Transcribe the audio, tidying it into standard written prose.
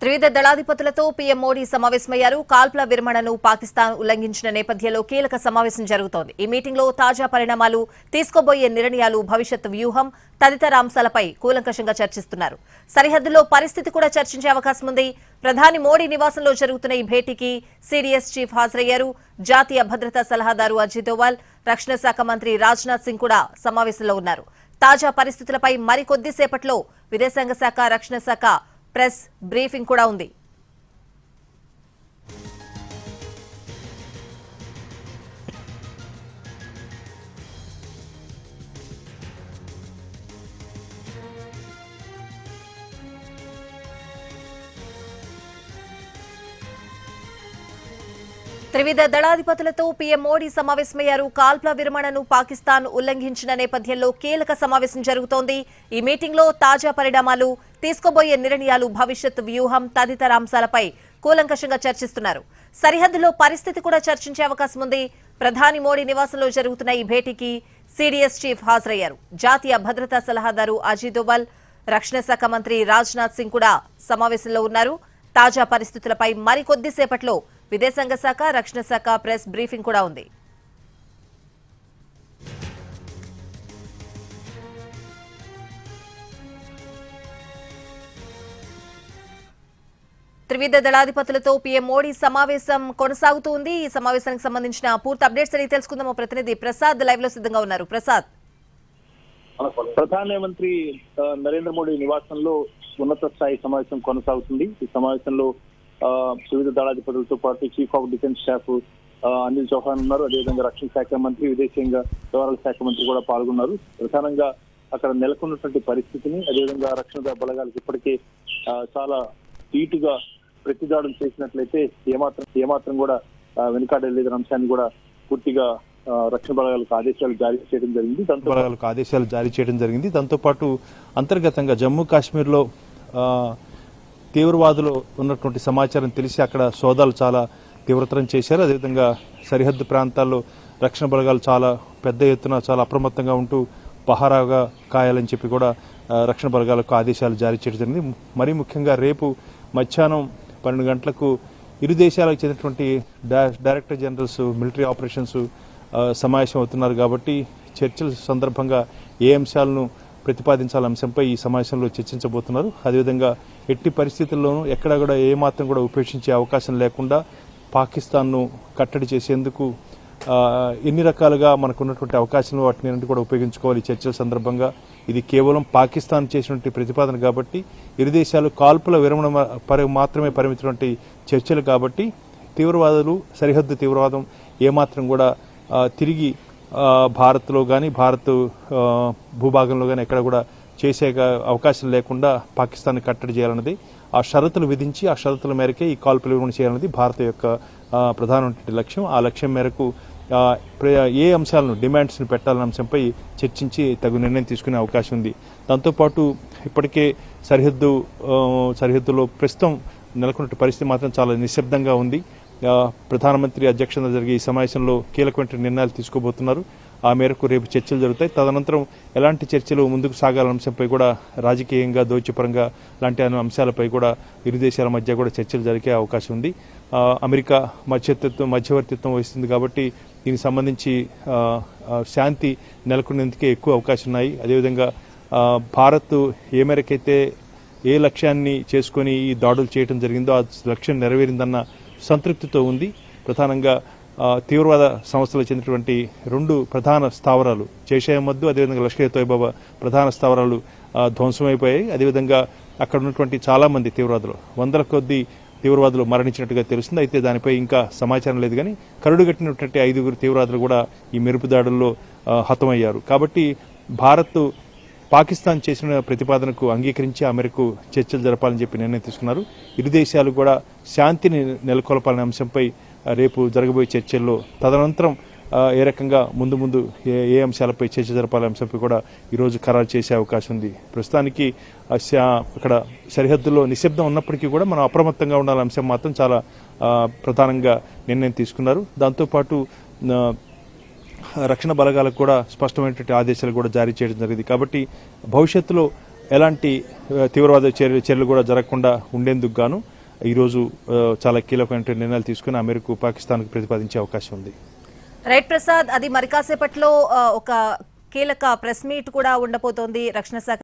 త్రివిధ దళాధిపతులతో పీఎం మోడీ సమావేశమయ్యారు. కాల్పుల విరమణను పాకిస్తాన్ ఉల్లంఘించిన నేపథ్యంలో కీలక సమావేశం జరుగుతోంది. ఈ మీటింగ్లో తాజా పరిణామాలు, తీసుకోబోయే నిర్ణయాలు, భవిష్యత్ వ్యూహం తదితర అంశాలపై కూలంకషంగా చర్చిస్తున్నారు. సరిహద్దులో పరిస్థితి కూడా చర్చించే అవకాశం ఉంది. ప్రధాని మోడీ నివాసంలో జరుగుతున్న ఈ భేటీకి సిడిఎస్ చీఫ్ హాజరయ్యారు. జాతీయ భద్రతా సలహాదారు అజిత్ దోవల్, రక్షణ శాఖ మంత్రి రాజ్నాథ్ సింగ్ కూడా సమావేశంలో ఉన్నారు. తాజా పరిస్థితులపై మరికొద్దిసేపట్లో విదేశాంగ శాఖ, రక్షణ శాఖ ప్రెస్ బ్రీఫింగ్ కూడా ఉంది. త్రివిధ దళాధిపతులతో పీఎం మోడీ సమావేశమయ్యారు. కాల్పుల విరమణను పాకిస్తాన్ ఉల్లంఘించిన నేపథ్యంలో కీలక సమావేశం జరుగుతోంది. ఈ మీటింగ్లో తాజా పరిణామాలు, తీసుకోబోయే నిర్ణయాలు, భవిష్యత్ వ్యూహం తదితర అంశాలపై కూలంకషంగా చర్చిస్తున్నారు. సరిహద్దులో పరిస్థితి కూడా చర్చించే అవకాశం ఉంది. ప్రధాని మోడీ నివాసంలో జరుగుతున్న ఈ భేటీకి సిడిఎస్ చీఫ్ హాజరయ్యారు. జాతీయ భద్రతా సలహాదారు అజిత్ దోవల్, రక్షణ శాఖ మంత్రి రాజ్నాథ్ సింగ్ కూడా సమావేశంలో ఉన్నారు. తాజా పరిస్థితులపై మరికొద్దిసేపట్లో విదేశాంగ శాఖ, రక్షణ శాఖ ప్రెస్ బ్రీఫింగ్ కూడా ఉంది. త్రివిధ దళాధిపతులతో పీఎం మోడీ సమావేశం కొనసాగుతోంది. ఈ సమావేశానికి సంబంధించిన పూర్తి అప్డేట్స్ అడిగి తెలుసుకుందాం. ప్రతినిధి ప్రసాద్ లైవ్ లో సిద్ధంగా ఉన్నారు. ప్రసాద్, ప్రధానమంత్రి నరేంద్ర మోడీ నివాసంలో ఉన్నత స్థాయి సమావేశం కొనసాగుతుంది. ఈ సమావేశంలో త్రివిధ దళాధిపతులతో పాటు chief of defence staff Anil Chauhan ఉన్నారు. అదేవిధంగా రక్షణ శాఖ మంత్రి, విదేశాంగ వ్యవహారాల శాఖ మంత్రి కూడా పాల్గొన్నారు. ప్రధానంగా అక్కడ నెలకొన్నటువంటి పరిస్థితిని, అదేవిధంగా రక్షణ బలగాలకు ఇప్పటికే చాలా ధీటుగా ప్రతిదాడులు చేసినట్లయితే ఏమాత్రం కూడా వెనుకాడలేదనే అంశాన్ని కూడా పూర్తిగా రక్షణ బలగాలకు ఆదేశాలు జారీ చేయడం జరిగింది. దాంతో పాటు అంతర్గతంగా జమ్మూ కాశ్మీర్ లో తీవ్రవాదులు ఉన్నటువంటి సమాచారం తెలిసి అక్కడ సోదాలు చాలా తీవ్రతరం చేశారు. అదేవిధంగా సరిహద్దు ప్రాంతాల్లో రక్షణ బలగాలు చాలా పెద్ద ఎత్తున చాలా అప్రమత్తంగా ఉంటూ పహారాగా కాయాలని చెప్పి కూడా రక్షణ బలగాలకు ఆదేశాలు జారీ చేయడం జరిగింది. మరీ ముఖ్యంగా రేపు మధ్యాహ్నం 12 గంటలకు ఇరు దేశాలకు చెందినటువంటి డైరెక్టర్ జనరల్స్ మిలిటరీ ఆపరేషన్స్ సమావేశం అవుతున్నారు. కాబట్టి చర్చల సందర్భంగా ఏ అంశాలను ప్రతిపాదించాల అంశంపై ఈ సమావేశంలో చర్చించబోతున్నారు. అదేవిధంగా ఎట్టి పరిస్థితుల్లోనూ ఎక్కడా కూడా ఏమాత్రం కూడా ఉపేక్షించే అవకాశం లేకుండా పాకిస్తాన్ను కట్టడి చేసేందుకు ఎన్ని రకాలుగా మనకున్నటువంటి అవకాశాలు వాటిని కూడా ఉపయోగించుకోవాలి. చర్చల సందర్భంగా ఇది కేవలం పాకిస్తాన్ చేసినటువంటి ప్రతిపాదన కాబట్టి, ఇరు దేశాలు కాల్పుల విరమణ మాత్రమే పరిమితమైనటువంటి చర్చలు కాబట్టి తీవ్రవాదులు, సరిహద్దు తీవ్రవాదం ఏమాత్రం కూడా తిరిగి భారత్లో కానీ, భారత్ భూభాగంలో కానీ ఎక్కడ కూడా చేసే అవకాశం లేకుండా పాకిస్తాన్ కట్టడి చేయాలన్నది, ఆ షరతులు విధించి ఆ షరతుల మేరకే ఈ కాల్పుల విరమణ చేయాలన్నది భారత యొక్క ప్రధానమైన లక్ష్యం. ఆ లక్ష్యం మేరకు ఏ అంశాలను, డిమాండ్స్ని పెట్టాలన్న అంశంపై చర్చించి తగు నిర్ణయం తీసుకునే అవకాశం ఉంది. దాంతోపాటు ఇప్పటికే సరిహద్దులో ప్రస్తుతం నెలకొన్న పరిస్థితి మాత్రం చాలా నిశ్శబ్దంగా ఉంది. ప్రధానమంత్రి అధ్యక్షతన జరిగే ఈ సమావేశంలో కీలకమైన నిర్ణయాలు తీసుకోబోతున్నారు. ఆ మేరకు రేపు చర్చలు జరుగుతాయి. తదనంతరం ఎలాంటి చర్చలు ముందుకు సాగాలన్న అంశంపై కూడా రాజకీయంగా, దౌత్యపరంగా లాంటి అంశాలపై కూడా ఇరు దేశాల మధ్య కూడా చర్చలు జరిగే అవకాశం ఉంది. అమెరికా మధ్యవర్తిత్వం వహిస్తుంది కాబట్టి దీనికి సంబంధించి శాంతి నెలకొనేందుకే ఎక్కువ అవకాశం ఉన్నాయి. అదేవిధంగా భారత్ ఏ మేరకైతే ఏ లక్ష్యాన్ని చేసుకుని ఈ దాడులు చేయడం జరిగిందో ఆ లక్ష్యం నెరవేరిందన్న సంతృప్తితో ఉంది. ప్రధానంగా తీవ్రవాద సంస్థలకు చెందినటువంటి 2 ప్రధాన స్థావరాలు, జైషే మహమ్మద్, అదేవిధంగా లష్కర్ తోయిబా ప్రధాన స్థావరాలు ధ్వంసమైపోయాయి. అదేవిధంగా అక్కడ ఉన్నటువంటి చాలా మంది తీవ్రవాదులు, 100ల కొద్దీ తీవ్రవాదులు మరణించినట్టుగా తెలుస్తుంది. అయితే దానిపై ఇంకా సమాచారం లేదు. కానీ కరుడుగట్టినటువంటి 5 తీవ్రవాదులు కూడా ఈ మెరుపు దాడుల్లో హతమయ్యారు. కాబట్టి భారత్ పాకిస్తాన్ చేసిన ప్రతిపాదనకు అంగీకరించి ఆ మేరకు చర్చలు జరపాలని చెప్పి నిర్ణయం తీసుకున్నారు. ఇరు దేశాలు కూడా శాంతిని నెలకొల్పాలనే అంశంపై రేపు జరగబోయే చర్చల్లో తదనంతరం ఏ రకంగా ముందు ఏ అంశాలపై చర్చ జరపాలనే అంశంపై కూడా ఈరోజు ఖరారు చేసే అవకాశం ఉంది. ప్రస్తుతానికి అక్కడ సరిహద్దులో నిశ్శబ్దం ఉన్నప్పటికీ కూడా మనం అప్రమత్తంగా ఉండాలనే అంశం మాత్రం చాలా ప్రధానంగా నిర్ణయం తీసుకున్నారు. దాంతోపాటు రక్షణ బలగాలకు కూడా స్పష్టమైనటువంటి ఆదేశాలు కూడా జారీ చేయడం జరిగింది. కాబట్టి భవిష్యత్తులో ఎలాంటి తీవ్రవాద చర్యలు కూడా జరగకుండా ఉండేందుకు గాను ఈరోజు చాలా కీలకమైన నిర్ణయాలు తీసుకుని ఆ మేరకు పాకిస్తాన్కు ప్రతిపాదించే అవకాశం ఉంది. రైట్ ప్రసాద్, అది మరి కాసేపట్లో ఒక కీలక ప్రెస్ మీట్ కూడా ఉండబోతోంది రక్షణ శాఖ